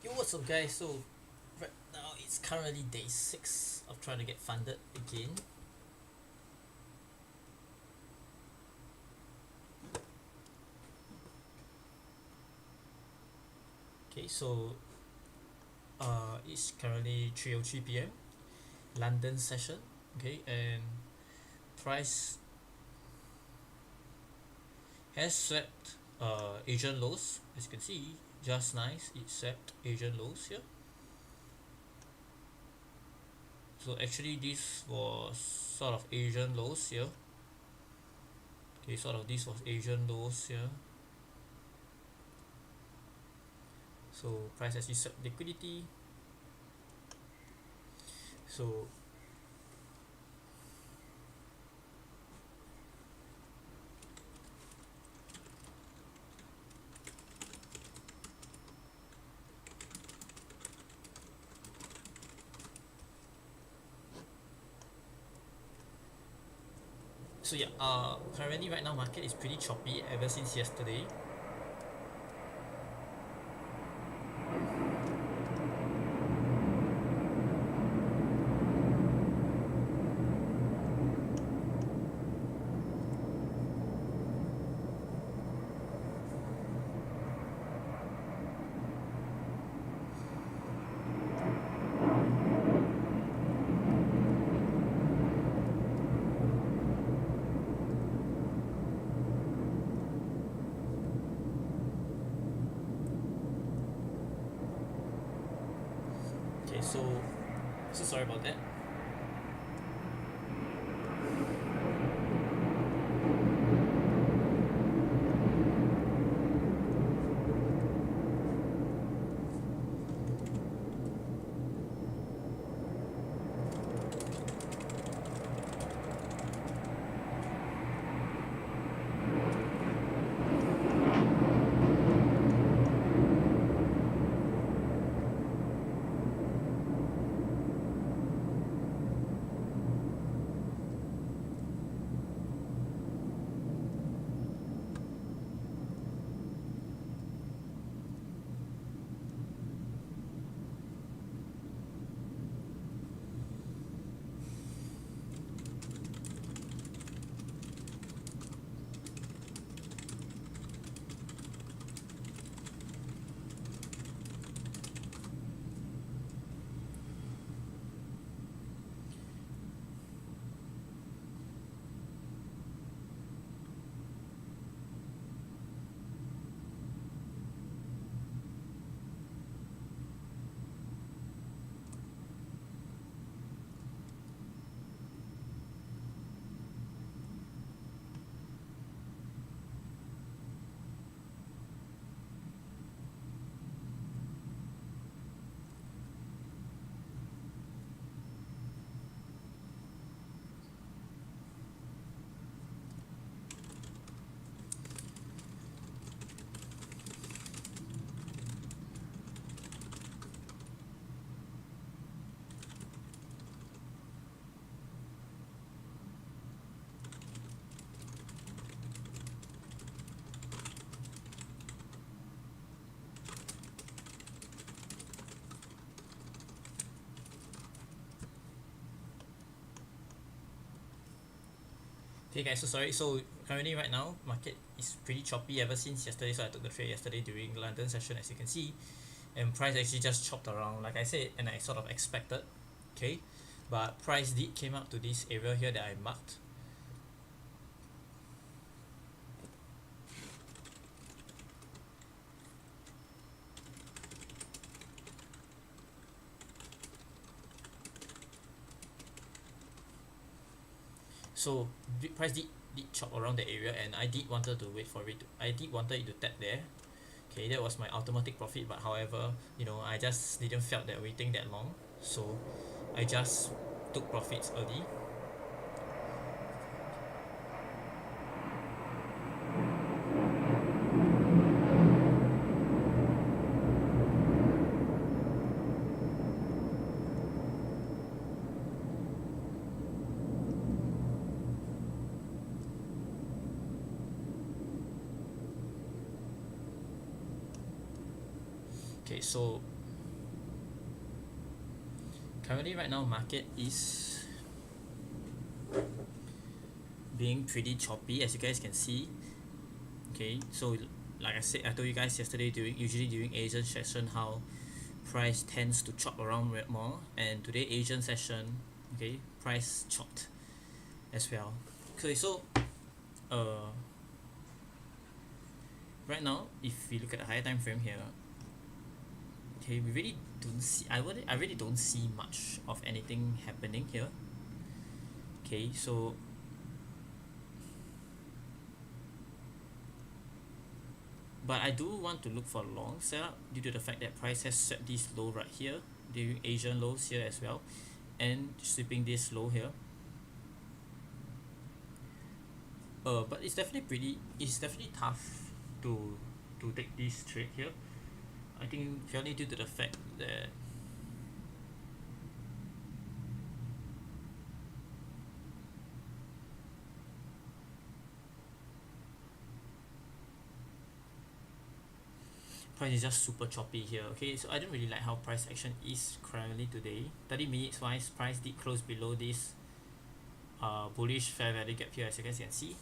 Yo, what's up, guys? So, right now it's currently day 6 of trying to get funded again. Okay, so it's currently 3:03 p.m. London session. Okay, and price has swept Asian lows. As you can see, just nice. It swept Asian lows here. So actually, this was sort of Asian lows here. Okay, sort of this was Asian lows here. So price actually swept liquidity. So yeah, currently right now market is pretty choppy ever since yesterday. Okay, so sorry about that. Okay, guys, so sorry. So currently right now market is pretty choppy ever since yesterday. So I took the trade yesterday during London session, as you can see, and price actually just chopped around like I said, and I sort of expected. Okay, but price did came up to this area here that I marked. So price did chop around the area, and I did wanted to wait for it. I did wanted it to tap there. Okay, that was my automatic profit. But however, I just didn't felt that waiting that long, so I just took profits early. Okay, so currently right now market is being pretty choppy, as you guys can see. Okay, so like I said, I told you guys yesterday, usually during Asian session, how price tends to chop around more, and today Asian session, okay, price chopped as well. Okay, so uh right now, if we look at the higher time frame here, okay, we really don't see, I really don't see much of anything happening here. Okay, so but I do want to look for long setup due to the fact that price has set this low right here during Asian lows here as well, and sweeping this low here. But it's definitely tough to take this trade here. I think purely due to the fact that price is just super choppy here. Okay, so I don't really like how price action is currently today. 30 minutes wise, price did close below this bullish fair value gap here, as you guys can see.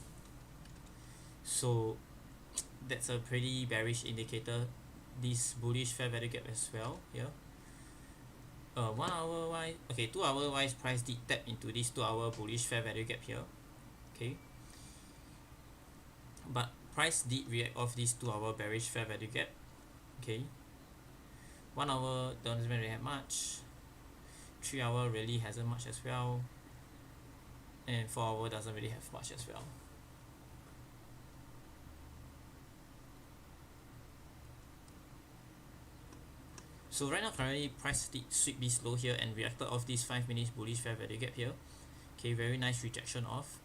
So that's a pretty bearish indicator, this bullish fair value gap as well here. 1 hour wise, okay, 2 hour wise, price did tap into this 2 hour bullish fair value gap here. Okay, but price did react off this 2 hour bearish fair value gap. Okay, 1 hour doesn't really have much, 3 hour really hasn't much as well, and 4 hour doesn't really have much as well. So right now currently price did sweep this low here and reacted off this 5 minutes bullish fair value gap here. Okay, very nice rejection off.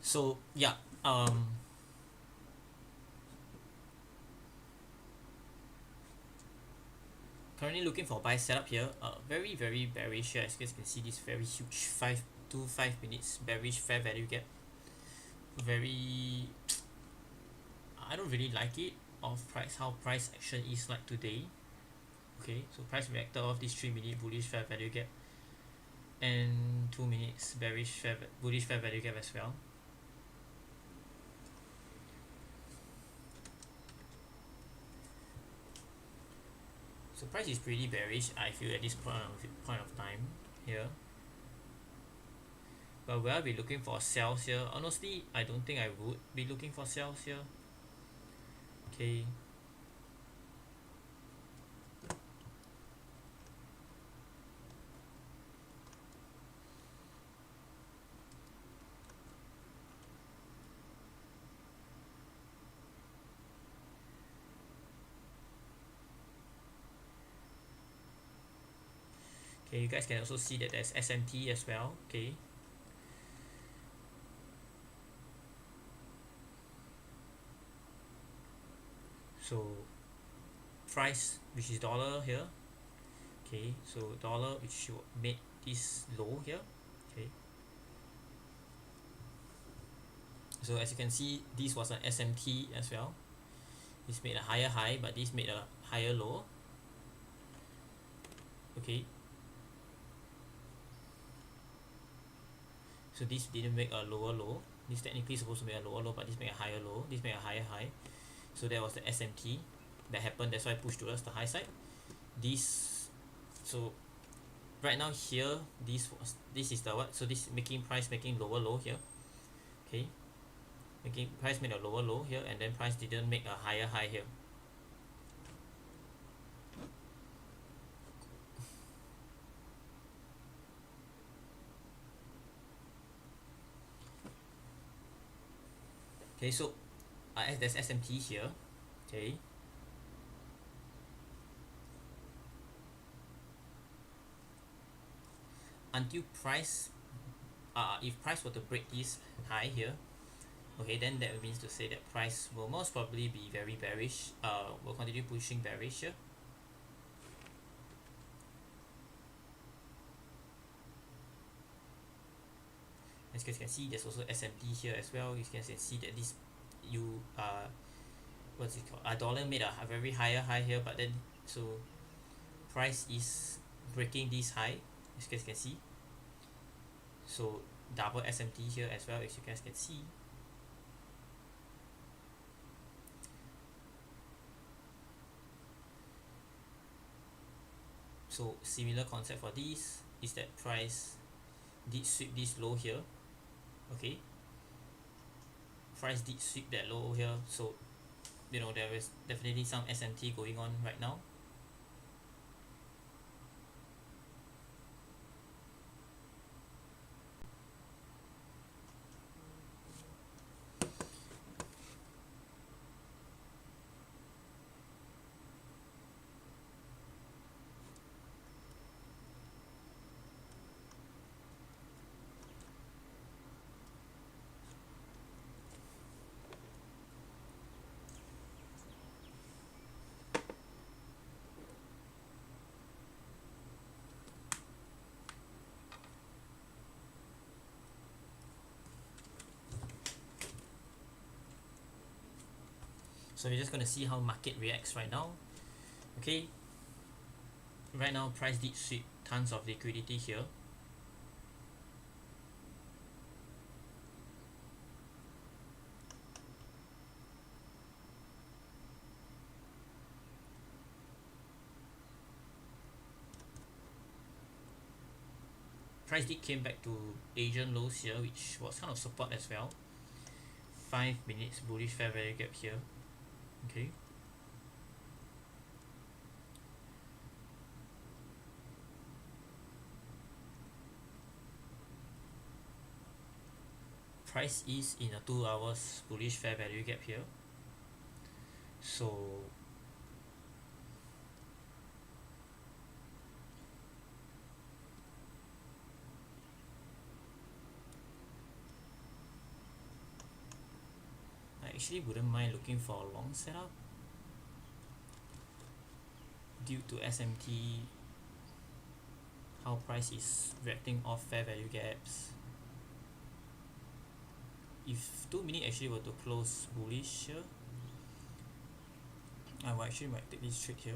So yeah, currently looking for buy setup here. Very bearish here, as you guys can see this very huge 5 minutes bearish fair value gap. Very I don't really like it of price, how price action is like today. Okay, so price reacted off this 3 minute bullish fair value gap and 2 minutes bearish bullish fair value gap as well. So price is pretty bearish, I feel, at this point of time here. But will I be looking for sales here? Honestly, I don't think I would be looking for sales here. Okay. Okay, you guys can also see that there's SMT as well. Okay. So price, which is dollar here. Okay, so dollar which should make this low here. Okay. So as you can see, this was an SMT as well. This made a higher high, but this made a higher low. Okay. So this didn't make a lower low. This technically supposed to make a lower low, but this made a higher low. This made a higher high. So that was the SMT that happened. That's why I pushed towards the high side. This, so right now here, this is the what? So this making price making lower low here. Okay, making price made a lower low here, and then price didn't make a higher high here. Okay, so there's SMT here. Okay, until price if price were to break this high here, Okay, then that means to say that price will most probably be very bearish, will continue pushing bearish here. As you guys can see, there's also SMT here as well. You can see that this you what's it called, a dollar made a very higher high here, but then so price is breaking this high, as you guys can see. So double SMT here as well, as you guys can see. So similar concept for this is that price did sweep this low here. Okay, price did sweep that low here, so you know there is definitely some SMT going on right now. So we're just going to see how market reacts right now. Okay, right now price did sweep tons of liquidity here. Price did came back to Asian lows here, which was kind of support as well. 5 minutes bullish fair value gap here. Okay, price is in a 2 hours bullish fair value gap here. So I actually wouldn't mind looking for a long setup due to SMT, how price is reacting off fair value gaps. If 2 minute actually were to close bullish here, I will actually might take this trade here.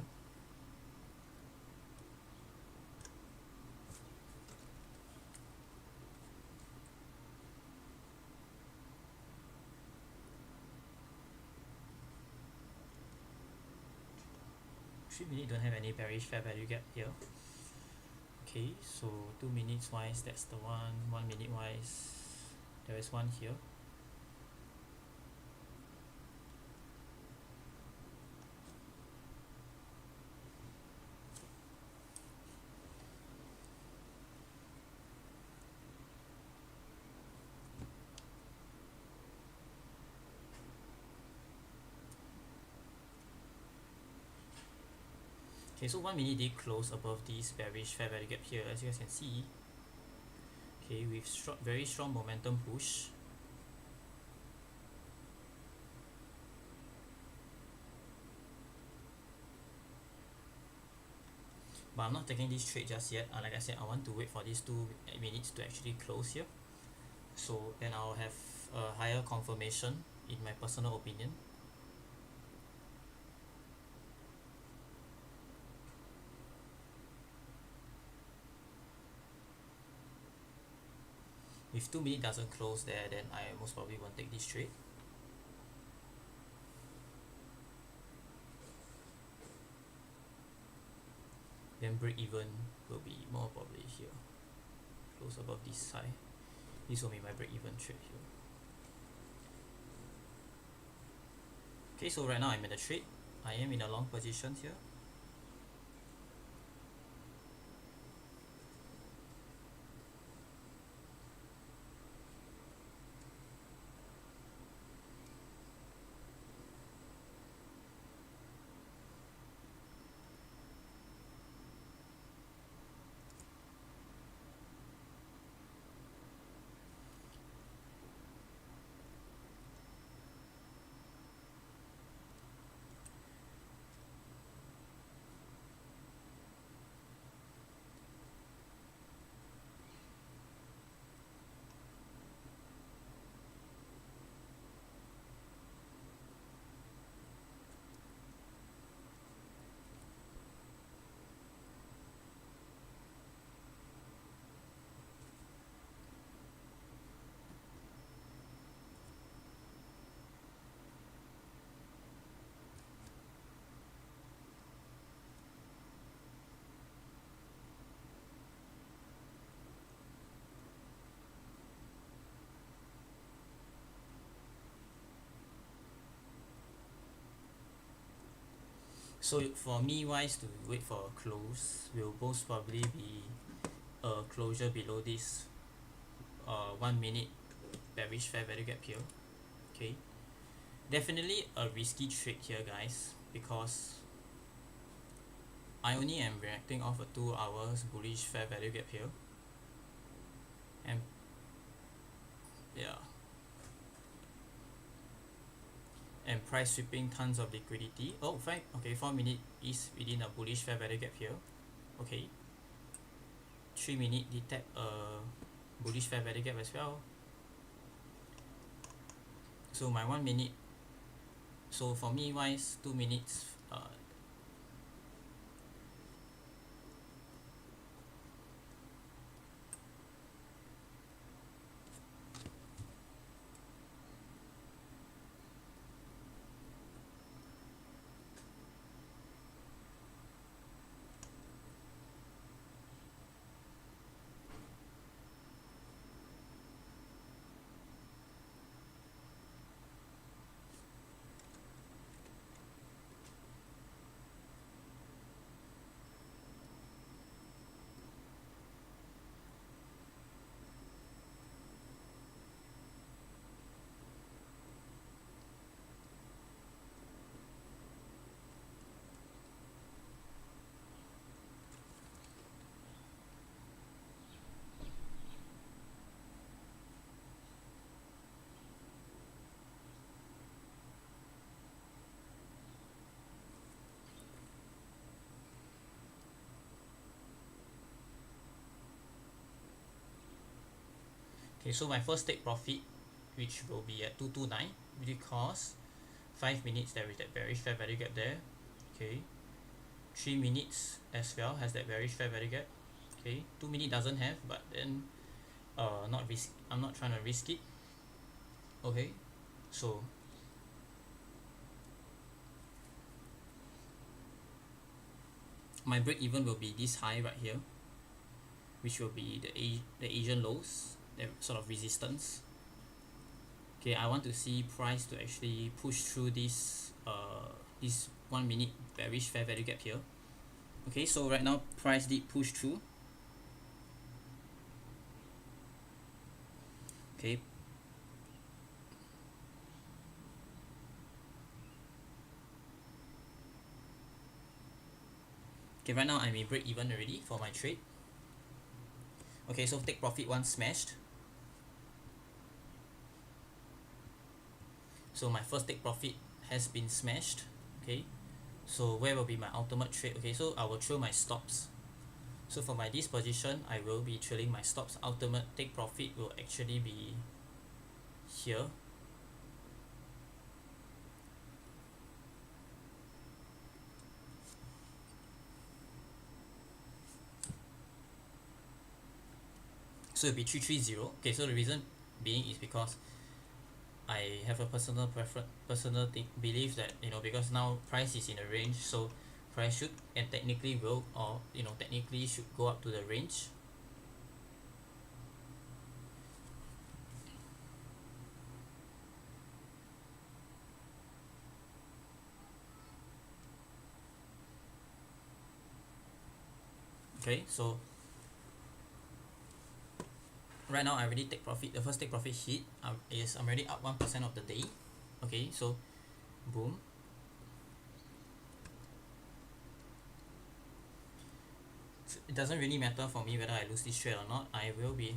Minute don't have any bearish fair value gap here. Okay, so 2 minutes wise, that's the one. 1 minute wise, there is one here. Okay, so 1 minute did close above this bearish fair value gap here, as you guys can see. Okay, with very strong momentum push. But I'm not taking this trade just yet. Like I said, I want to wait for these 2 minutes to actually close here. So then I'll have a higher confirmation in my personal opinion. If 2 minute doesn't close there, then I most probably won't take this trade. Then break even will be more probably here, close above this high. This will be my break even trade here. Okay, so right now I'm in a trade. I am in a long position here. So for me wise, to wait for a close will most probably be a closure below this 1 minute bearish fair value gap here. Okay, definitely a risky trade here, guys, because I only am reacting off a 2 hours bullish fair value gap here, and yeah, and price sweeping tons of liquidity. Oh, fine. Okay, 4 minute is within a bullish fair value gap here. Okay, 3 minute detect a bullish fair value gap as well. So my 1 minute, so for me wise, 2 minutes Okay, so my first take profit, which will be at 229, because 5 minutes there is that bearish fair value gap there. Okay, 3 minutes as well has that bearish fair value gap. Okay, 2 minute doesn't have, but then not risk, I'm not trying to risk it. Okay, so my break even will be this high right here, which will be the Asian lows, the sort of resistance. Okay, I want to see price to actually push through this 1 minute bearish fair value gap here. Okay, so right now price did push through. Okay, okay, right now I may break even already for my trade. Okay, so take profit once smashed. So my first take profit has been smashed. Okay, so where will be my ultimate trade? Okay, so I will trail my stops. So for my this position, I will be trailing my stops. Ultimate take profit will actually be here. So it'll be 330. Okay, so the reason being is because I have a personal preference, belief that, because now price is in a range, so price should and technically will, or technically should go up to the range. Okay, so right now I already take profit. The first take profit hit is I'm already up 1% of the day. Okay, so boom. It doesn't really matter for me whether I lose this trade or not. I will be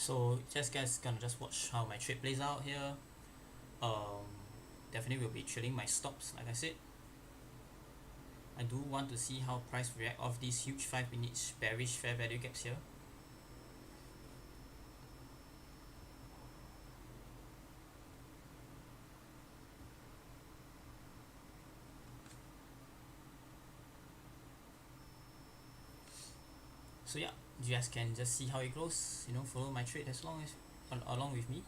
So just guys gonna just watch how my trade plays out here. um Definitely will be trailing my stops. Like I said, I do want to see how price react off these huge 5 minutes bearish fair value gaps here. So yeah, you guys can just see how it goes, you know, follow my trade as long as along with me.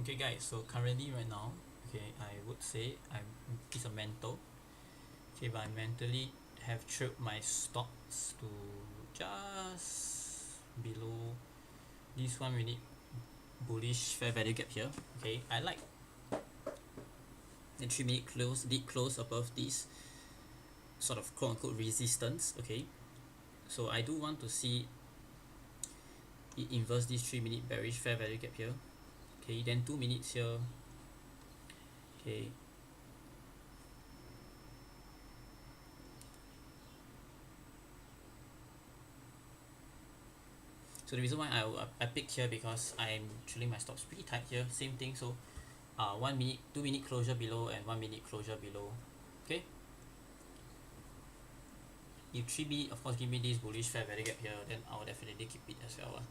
Okay guys, so currently right now, okay, I would say it's a mental. Okay, but I mentally have trailed my stocks to just below this 1 minute bullish fair value gap here. Okay, I like the 3 minute close, deep close above this sort of quote unquote resistance. Okay, so I do want to see it inverse this 3 minute bearish fair value gap here. Okay, then 2 minutes here. Okay, so the reason why I picked here because I'm trailing my stops pretty tight here. Same thing. So 1 minute, 2 minute closure below, and 1 minute closure below. Okay, if 3 minute of course give me this bullish fair value gap here, then I'll definitely keep it as well.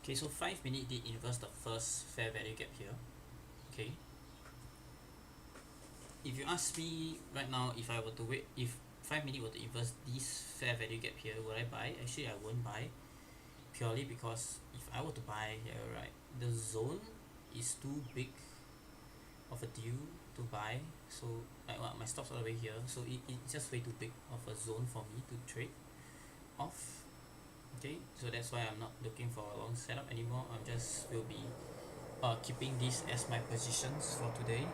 Okay, so 5 minute did inverse the first fair value gap here. Okay, if you ask me right now, if I were to wait, if 5 minute were to inverse this fair value gap here, would I buy? Actually, I won't buy, purely because if I were to buy here, right, the zone is too big of a deal to buy. So my stop's all the way here, so it's just way too big of a zone for me to trade off. Okay, so that's why I'm not looking for a long setup anymore. I'm just will be keeping this as my positions for today,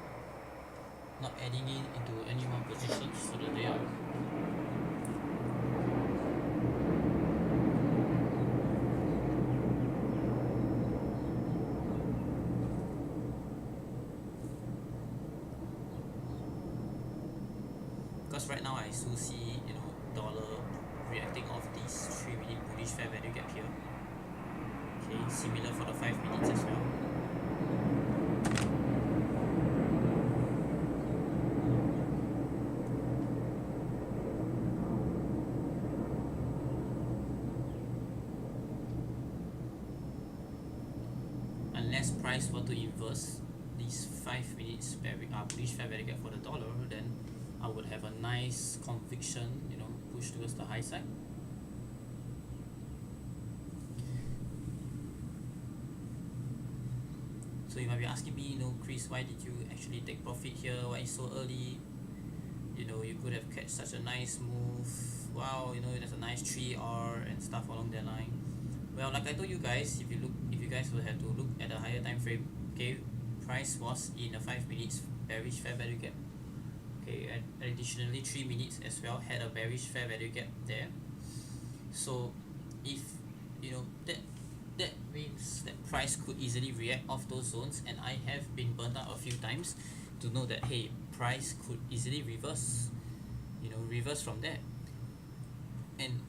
not adding in into any more positions for the day out. Because right now I still see, dollar reacting off this 3 minute bullish fair value gap here. Okay, similar for the 5 minutes as well. Unless price were to inverse these 5 minutes bullish fair value gap for the dollar, then I would have a nice conviction, push towards the high side. So you might be asking me, Chris, why did you actually take profit here? Why is so early? You could have catch such a nice move. Wow, there's a nice 3R and stuff along that line. Well, like I told you guys, if you guys will have to look at a higher time frame, okay, price was in a 5 minutes bearish fair value gap. Okay, and additionally 3 minutes as well had a bearish fair value gap there. So if that means that price could easily react off those zones, and I have been burnt out a few times to know that, hey, price could easily reverse from there. And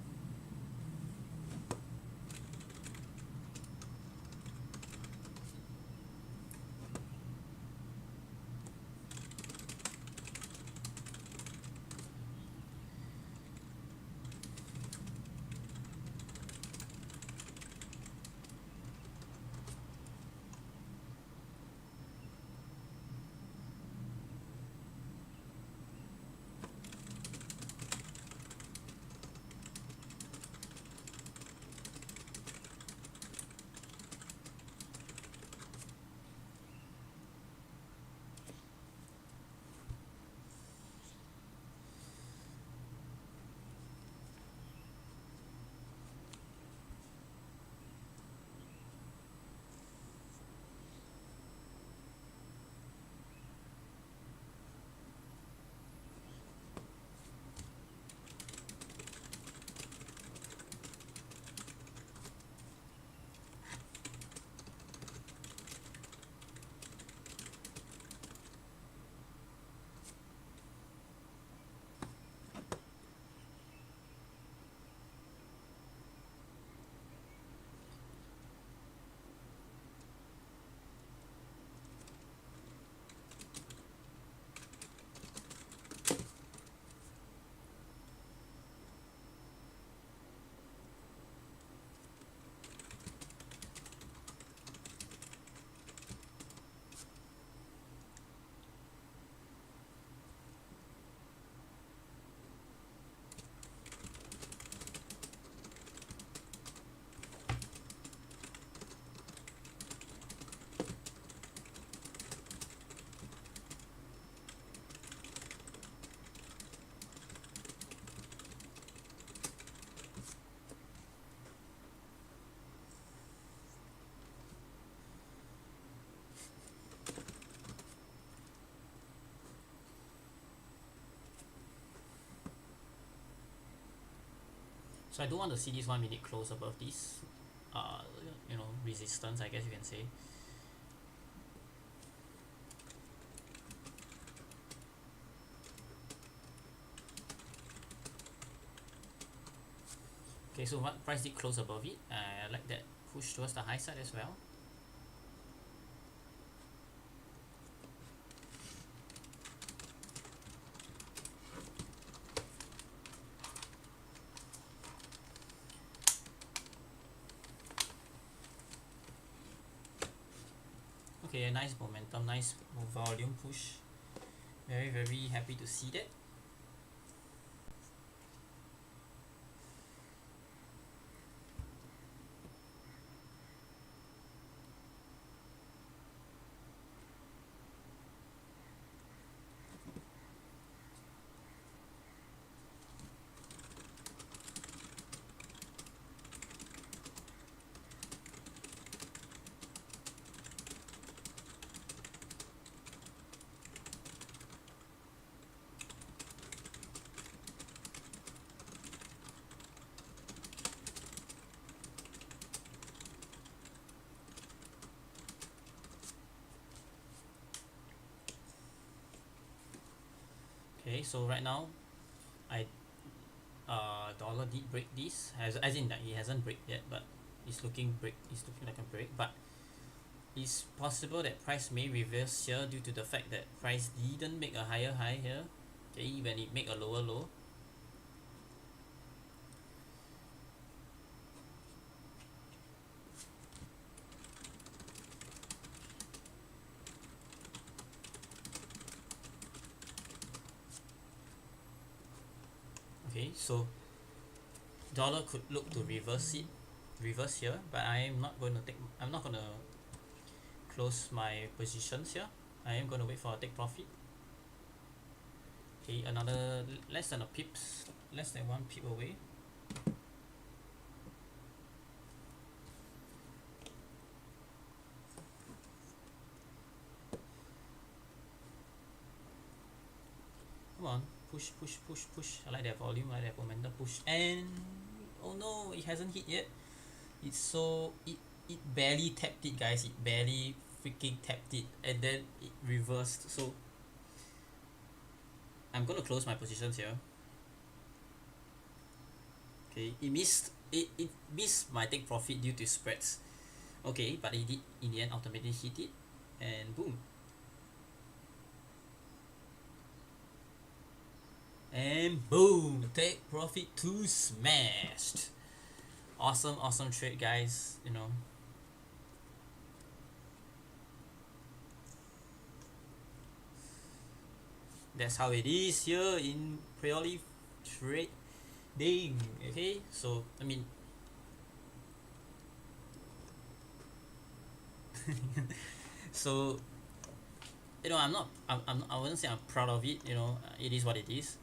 So I do want to see this 1 minute close above this uh resistance, I guess you can say. Okay, so what price did close above it? I like that push towards the high side as well. Okay, a nice momentum, nice volume push. Very, very happy to see that. Okay, so right now, I dollar did break this, as in that it hasn't break yet, but it's looking like a break. But it's possible that price may reverse here due to the fact that price didn't make a higher high here. Okay, when it make a lower low. Okay, so dollar could look to reverse here, but I'm not going to close my positions here. I am going to wait for a take profit. Okay, another less than a pips, less than 1 pip away. Come on, push, push, push, push. I like that volume, I like that momentum push. And oh no, it hasn't hit yet. It barely tapped it, guys. It barely freaking tapped it, and then it reversed. So I'm gonna close my positions here. Okay, it missed my take profit due to spreads. Okay, but it did in the end ultimately hit it, and boom. And boom, take profit 2 smashed. Awesome trade, guys. That's how it is here in purely trading. Okay, so I mean, so I wouldn't say I'm proud of it. It is what it is.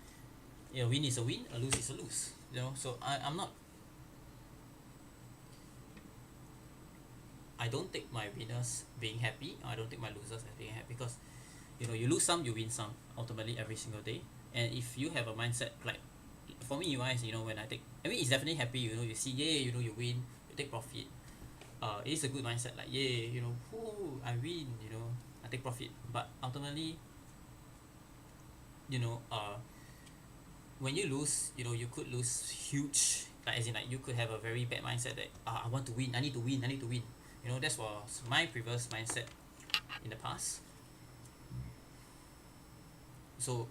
A win is a win, a lose is a lose. So I'm not. I don't take my winners being happy. I don't take my losers as being happy, because you lose some, you win some. Ultimately, every single day. And if you have a mindset like, for me, when it's definitely happy. You see, yay, you win, you take profit. It is a good mindset. Like, yay, whoo, I win. I take profit. But ultimately, you know, uh, when you lose, you could lose huge. Like, as in, like, you could have a very bad mindset that I want to win. I need to win. I need to win. That was my previous mindset in the past. So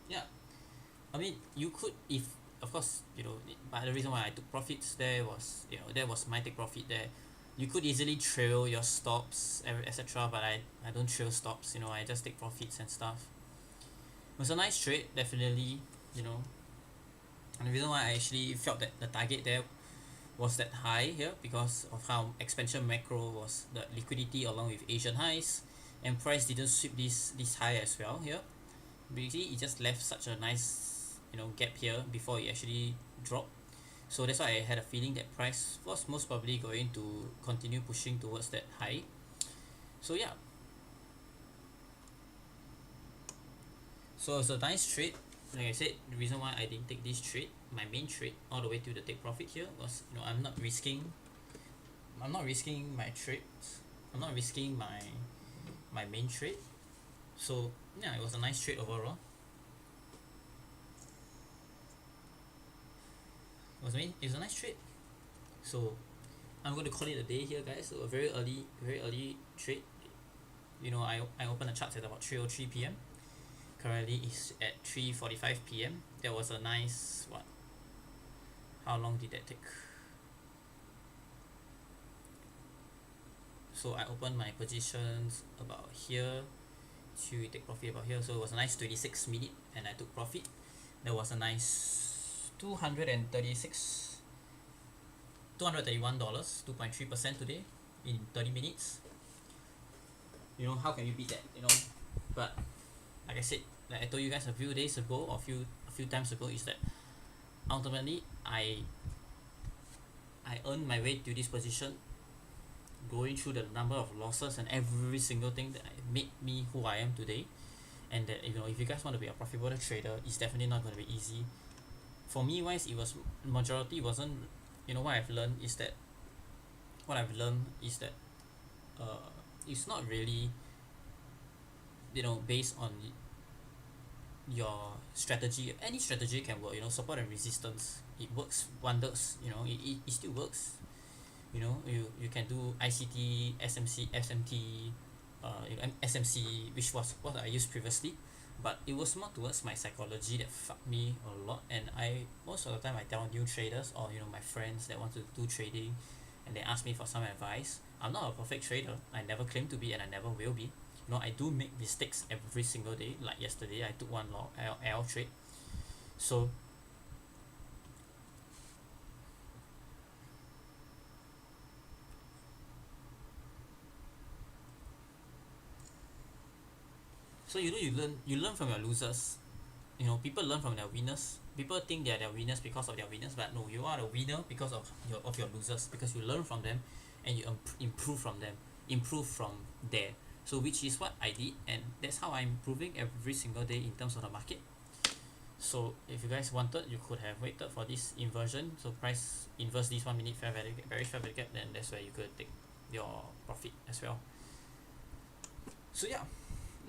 yeah, I mean, you could, if of course, but the reason why I took profits there was, that was my take profit there. You could easily trail your stops, etc. But I don't trail stops. I just take profits and stuff. It was a nice trade, definitely. And the reason why I actually felt that the target there was that high here, because of how expansion macro was the liquidity along with Asian highs, and price didn't sweep this high as well here. Basically, it just left such a nice gap here before it actually dropped. So that's why I had a feeling that price was most probably going to continue pushing towards that high. So yeah, so it's a nice trade. like I said, the reason why I didn't take this trade, my main trade, all the way to the take profit here was, I'm not risking my trades. I'm not risking my main trade. So yeah, it was a nice trade overall. It was a nice trade. So I'm going to call it a day here, guys. So a very early trade. I opened the charts at about 3:03 p.m. Currently is at 3:45 p.m. That was a nice what? How long did that take? So I opened my positions about here to take profit about here. So it was a nice 26 minute, and I took profit. There was a nice $231, 2.3% today in 30 minutes. How can you beat that? But like I said, like I told you guys a few days ago, or a few times ago, is that ultimately I earned my way to this position, going through the number of losses and every single thing that made me who I am today. And that if you guys want to be a profitable trader, it's definitely not going to be easy. For me wise, it was majority wasn't. What I've learned is that it's not really based on your strategy. Any strategy can work. Support and resistance, it works wonders. It still works. You can do ICT, SMC, SMT, SMC, which was what I used previously, but it was more towards my psychology that fucked me a lot. And most of the time I tell new traders, or my friends that want to do trading, and they ask me for some advice. I'm not a perfect trader. I never claim to be, and I never will be. I do make mistakes every single day. Like yesterday, I took one L trade. So you learn from your losers. People learn from their winners. People think they're winners because of their winners, but no, you are a winner because of your losers, because you learn from them, and you improve from them, improve from there. So which is what I did, and that's how I'm improving every single day in terms of the market. So if you guys wanted, you could have waited for this inversion. So price inverse this 1 minute fair value gap, then that's where you could take your profit as well. So yeah,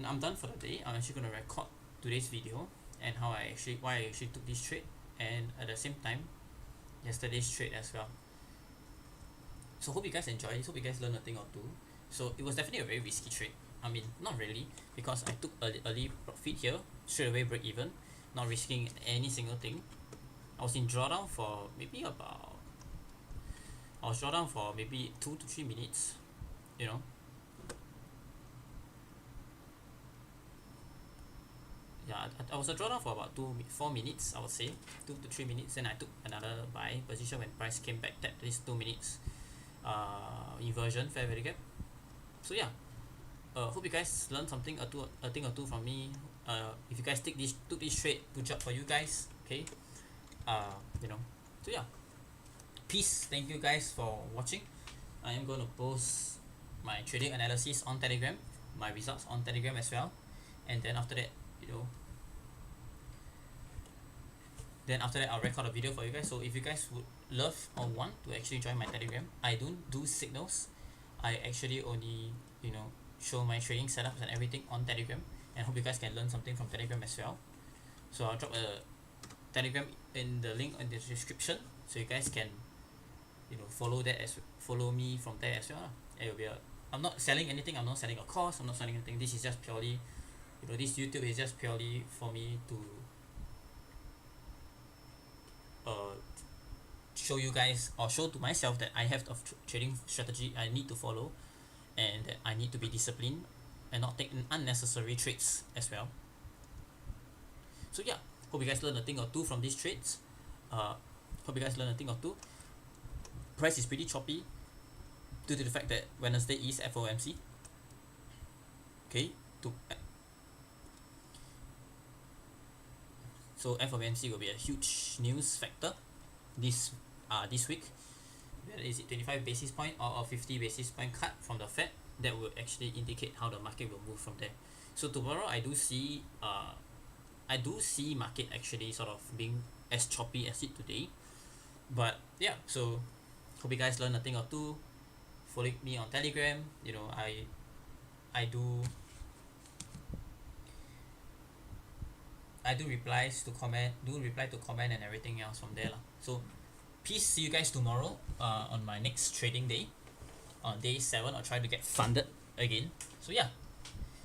I'm done for the day. I'm actually going to record today's video, and why I actually took this trade, and at the same time yesterday's trade as well. So hope you guys enjoy this. Hope you guys learn a thing or two. So it was definitely a very risky trade. I mean, not really, because I took early profit here, straight away break even, not risking any single thing. I was drawdown for maybe 2 to 3 minutes. Yeah, I was a drawdown for about 4 minutes, I would say, 2 to 3 minutes. Then I took another buy position when price came back, tapped this 2 minutes inversion fair value gap. So yeah, hope you guys learned a thing or two from me. If you guys took this trade, good job for you guys. Okay. So yeah, peace. Thank you guys for watching. I am going to post my trading analysis on Telegram, my results on Telegram as well, and then after that, I'll record a video for you guys. So if you guys would love or want to actually join my Telegram, I don't do signals. I actually only show my trading setups and everything on Telegram, and hope you guys can learn something from Telegram as well. So I'll drop a Telegram in the link in the description, so you guys can follow me from there as well. It will be I'm not selling anything. I'm not selling a course. I'm not selling anything. This is just purely, this YouTube is just purely for me to show you guys, or show to myself, that I have a trading strategy I need to follow, and that I need to be disciplined and not take unnecessary trades as well. So yeah, hope you guys learn a thing or two from these trades. Price is pretty choppy due to the fact that Wednesday is FOMC. Okay, so FOMC will be a huge news factor this week. Whether is it 25 basis point or a 50 basis point cut from the Fed, that will actually indicate how the market will move from there. So tomorrow I do see I do see market actually sort of being as choppy as it today. But yeah, so hope you guys learn a thing or two. Follow me on Telegram. I do replies to comment, do reply to comment and everything else from there lah. So peace. See you guys tomorrow. On my next trading day, on day 7. I'll try to get funded again. So yeah,